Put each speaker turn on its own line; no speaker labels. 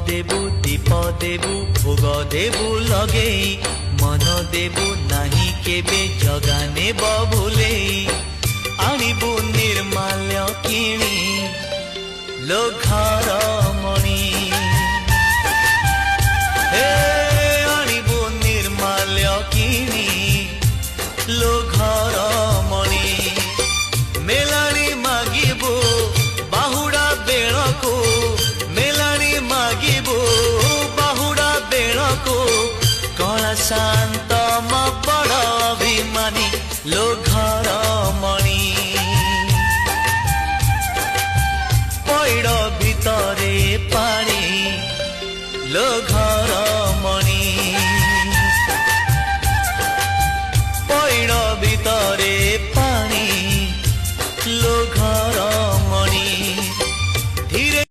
देबु दीप देबु भोग देबु लगे मन देबु नाही केबे जगा नेब भूले आनिबु निर्माल्य किणी लो घर मणि हे आनिबु निर्माल्य किणी लो घर मणि मेलानी मागिबु बाहुड़ा बेणको मेलानी मागिबु बाहुड़ा बेणको कला शांत म बड़ अभिमानी लो घर मणि पैड़ भितरे पानी लो